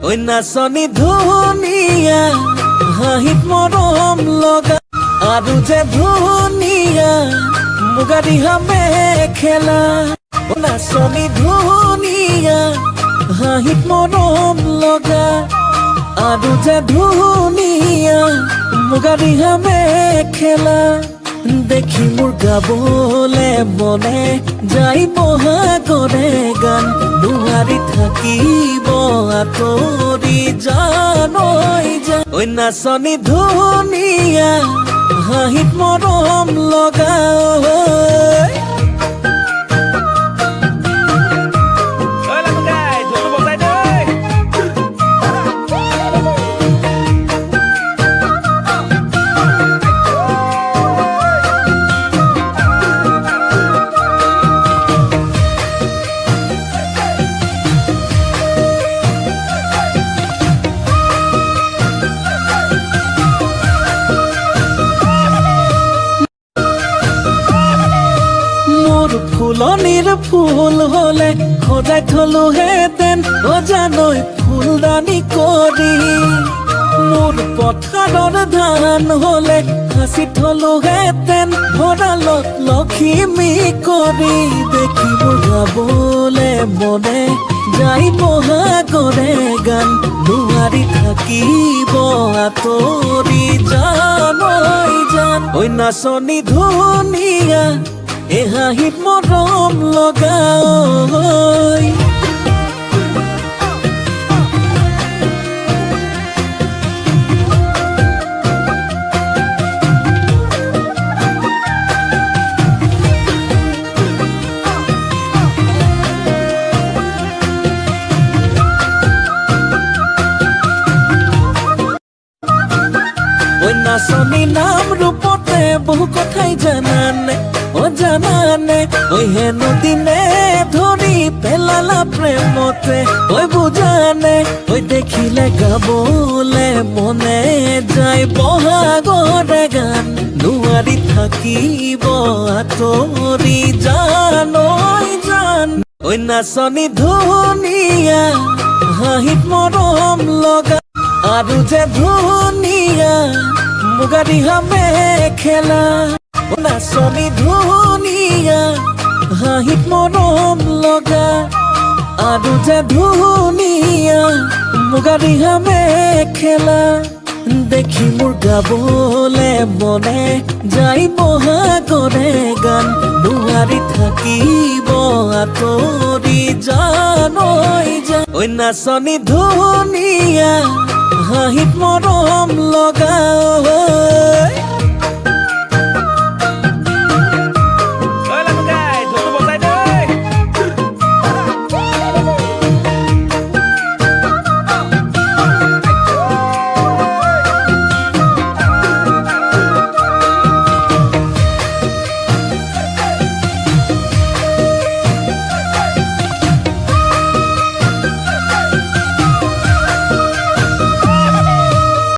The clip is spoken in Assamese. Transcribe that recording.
ঐ নাচনী ধুনীয়া হাঁহিত মৰম লগা আৰু যে ধুনীয়া মুগা ৰিহা মেখেলা ঐ নাচনী ধুনীয়া হাঁহিত মৰম লগা আৰু যে ধুনীয়া মুগা ৰিহা মেখেলা দেখি মোৰ গাবলে মনে যাই বহাগৰে গান নোৱাৰি থাকিব আঁতৰি জানৈ জান ঐ নাচনী ধুনীয়া হাঁহিত মৰম লগা ফুলনিৰ ফুল হলে সজাই থলোহেঁতেন অজানৈ ফুলদানি কৰি মোৰ পথাৰৰ ধান হলে সাঁচি থলোহেঁতেন ভঁৰালত লখিমী কৰি দেখিব গাবলে মনে যাই বহাগৰে গান নোৱাৰি থাকিব আঁতৰি জানৈ জান ঐ নাচনী ধুনীয়া হাঁহিত মৰম লগা ঐ নাচনী নাম ৰূপতে বহু কথাই জানানে জানানে ঐ হেনো দিনে ধৰি পেলালা প্ৰেমতে ঐ বুজানে ঐ দেখিলে গাবলে মনে যায় বহাগৰে গান নোৱাৰি থাকিব আঁতৰি জানৈ জান ঐ নাচনী ধুনীয়া হাঁহিত মৰম লগা আৰু যে ধুনীয়া মুগা ৰিহা মেখেলা নাচনী ধুনীয়া হাঁহিত মৰম লগা আৰু যে ধুনীয়া মুগা ৰিহা মেখেলা দেখি মোৰ গাবলে মনে যাই বহাগৰে গান নোৱাৰি থাকিব আঁতৰি জানৈ জান ঐ নাচনী ধুনীয়া হাঁহিত মৰম লগা